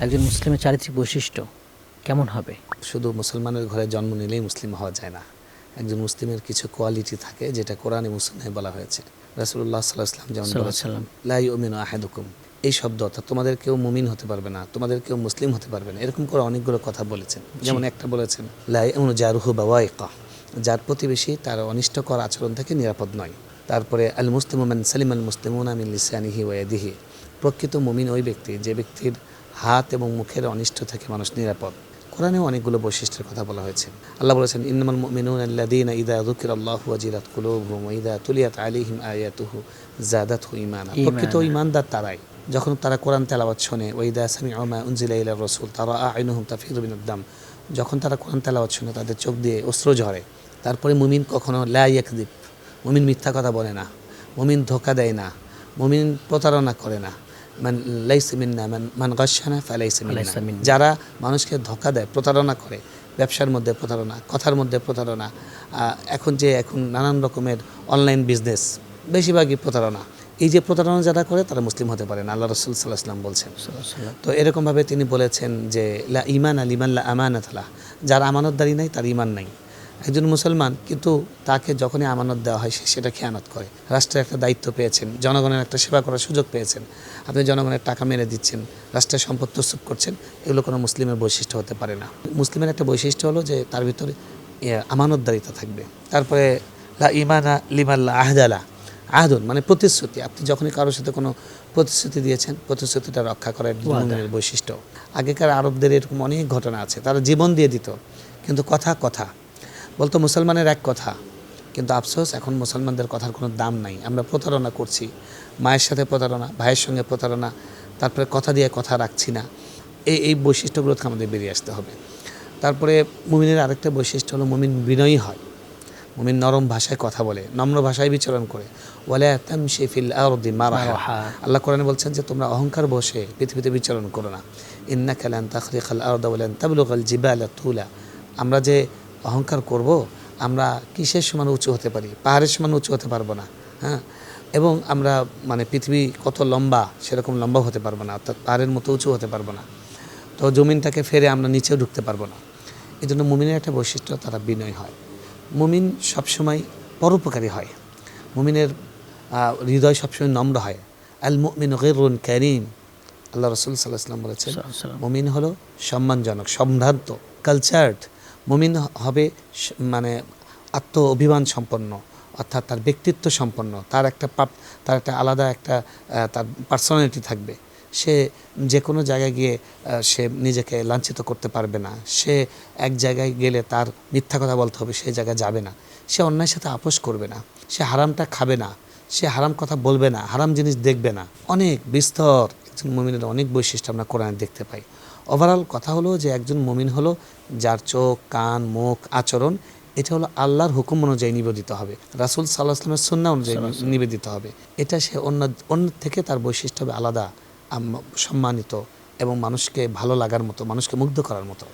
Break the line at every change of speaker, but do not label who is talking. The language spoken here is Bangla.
একজন মুসলিমের চারিত্রিক বৈশিষ্ট্য কেমন হবে?
শুধু মুসলমানের ঘরে জন্ম নিলেই মুসলিম হওয়া যায় না। একজন মুসলিমের কিছু কোয়ালিটি থাকে যেটা কোরআনে মুসলিমে বলা হয়েছে। রাসূলুল্লাহ সাল্লাল্লাহু আলাইহি ওয়াসাল্লাম যেমন বলেছেন, লা ইউমিনু আহাদুকুম, এই শব্দ অর্থাৎ তোমাদের কেউ মুমিন হতে পারবে না, তোমাদের কেউ মুসলিম হতে পারবে না, এরকম করে অনেকগুলো কথা বলেছেন। যেমন একটা বলেছেন, লা ইয়ামুনু জারুহু বাওয়াইকা, যার প্রতিবেশী তার অনিষ্টকর আচরণ থেকে নিরাপদ নয়। তারপরে আল মুসলিমু মান সালিমাল মুসলিমুনা মিন লিসানিহি ওয়া ইয়াদিহি, প্রকৃত মুমিন ওই ব্যক্তি যে ব্যক্তির হাত এবং মুখের অনিষ্ট থেকে মানুষ নিরাপদ। কোরআনেও অনেকগুলো বৈশিষ্ট্যের কথা বলা হয়েছে। আল্লাহ বলেছেন, ইন্নামাল মুমিনুনা আল্লাযীনা ইযা যুকিরাল্লাহু ওয়াজিলাত কুলুবুহুম ওয়া ইযা তুলিয়াত আলাইহিম আয়াতুহু যাদাতহুম ঈমানা। প্রকৃত ঈমানদার তারাই যখন তারা কোরআন তেলাওয়াত শোনে, ওয়া ইযা সামি'উ মা উনজিলা ইলার রাসূল তারা আ'ইনুহুম তাফিদু মিনাদ দাম, যখন তারা কোরআন তেলাওয়াত শোনে তাদের চোখ দিয়ে অশ্রু ঝরে। তারপরে মুমিন কখনো লা ইয়াকযিব, মুমিন মিথ্যা কথা বলে না, মুমিন ধোঁকা দেয় না, মুমিন প্রতারণা করে না। লাইসা মিন্না মান গাশশানা ফালাইসা মিন্না, যারা মানুষকে ধোঁকা দেয়, প্রতারণা করে, ব্যবসার মধ্যে প্রতারণা, কথার মধ্যে প্রতারণা, এখন নানান রকমের অনলাইন বিজনেস, বেশিরভাগই প্রতারণা। এই যে প্রতারণা যারা করে তারা মুসলিম হতে পারে না, আল্লাহ রাসূল সাল্লাল্লাহু আলাইহি ওয়াসাল্লাম বলছেন। তো এরকমভাবে তিনি বলেছেন যে লা ঈমানা লিমান লা আমানাত লাহ, যার আমানতদারি নাই তার ঈমান নাই। একজন মুসলমান কিন্তু তাকে যখনই আমানত দেওয়া হয় সে সেটা খেয়ানত করে। রাষ্ট্রের একটা দায়িত্ব পেয়েছেন, জনগণের একটা সেবা করার সুযোগ পেয়েছেন, আপনি জনগণের টাকা মেরে দিচ্ছেন, রাষ্ট্রের সম্পদ তছরূপ করছেন, এগুলো কোনো মুসলিমের বৈশিষ্ট্য হতে পারে না। মুসলিমের একটা বৈশিষ্ট্য হলো যে তার ভিতরে আমানতদারিতা থাকবে। তারপরে লা ঈমানা লিমান লা আহদা লাহ, আহদুন মানে প্রতিশ্রুতি, আপনি যখনই কারোর সাথে কোনো প্রতিশ্রুতি দিয়েছেন প্রতিশ্রুতিটা রক্ষা করার মুমিনের বৈশিষ্ট্য। আগেকার আরবদের এরকম অনেক ঘটনা আছে, তারা জীবন দিয়ে দিত কিন্তু কথা বলতো মুসলমানের এক কথা, কিন্তু আফসোস এখন মুসলমানদের কথার কোনো দাম নাই। আমরা প্রতারণা করছি, মায়ের সাথে প্রতারণা, ভাইয়ের সঙ্গে প্রতারণা, তারপরে কথা দিয়ে কথা রাখছি না। এই বৈশিষ্ট্যগুলোকে আমাদের বেরিয়ে আসতে হবে। তারপরে মুমিনের আরেকটা বৈশিষ্ট্য হলো মুমিন বিনয়ী হয়, মুমিন নরম ভাষায় কথা বলে, নম্র ভাষায় বিচরণ করে। ওয়ালা তামশি ফিল আরদি মারহা, আল্লাহ কোরআনে বলছেন যে তোমরা অহংকার বসে পৃথিবীতে বিচরণ করো না। ইন্নাকা লান তাখরিকাল আরদা ওয়া লান তাবলুগাল জিবালা তুলা, আমরা যে অহংকার করব, আমরা কিসের সমান উঁচু হতে পারি? পাহাড়ের সমান উঁচু হতে পারবো না। হ্যাঁ, এবং আমরা পৃথিবী কত লম্বা সেরকম লম্বা হতে পারবো না, অর্থাৎ পাহাড়ের মতো উঁচু হতে পারবো না। তো জমিনটাকে ফেরে আমরা নিচেও ঢুকতে পারবো না। এই জন্য মুমিনের একটা বৈশিষ্ট্য, তারা বিনয় হয়। মুমিন সবসময় পরোপকারী হয়, মুমিনের হৃদয় সবসময় নম্র হয়। আল মুমিনু গিররুন কারীম, আল্লাহ রাসূল সাল্লাল্লাহু আলাইহি ওয়াসাল্লাম বলেছেন মুমিন হলো সম্মানজনক, সম্ভ্রান্ত, কালচার্ড। মুমিন হবে আত্ম অভিমান সম্পন্ন, অর্থাৎ তার ব্যক্তিত্ব সম্পন্ন, তার একটা আলাদা তার পার্সোনালিটি থাকবে। সে যে কোনো জায়গায় গিয়ে সে নিজেকে লাঞ্ছিত করতে পারবে না। সে এক জায়গায় গেলে তার মিথ্যা কথা বলতে হবে, সেই জায়গায় যাবে না। সে অন্যায়ের সাথে আপোষ করবে না, সে হারামটা খাবে না, সে হারাম কথা বলবে না, হারাম জিনিস দেখবে না। অনেক বিস্তর একজন মুমিনের অনেক বৈশিষ্ট্য আমরা কোরআনে দেখতে পাই। ওভারঅল কথা হলো যে একজন মুমিন হলো যার চোখ, কান, মুখ, আচরণ এটা হলো আল্লাহর হুকুম অনুযায়ী নিবেদিত হবে, রাসূল সাল্লাল্লাহু আলাইহি ওয়াসাল্লামের সুন্নাহ অনুযায়ী নিবেদিত হবে। এটা সে অন্য থেকে তার বৈশিষ্ট্য হবে আলাদা, সম্মানিত এবং মানুষকে ভালো লাগার মতো, মানুষকে মুগ্ধ করার মতো।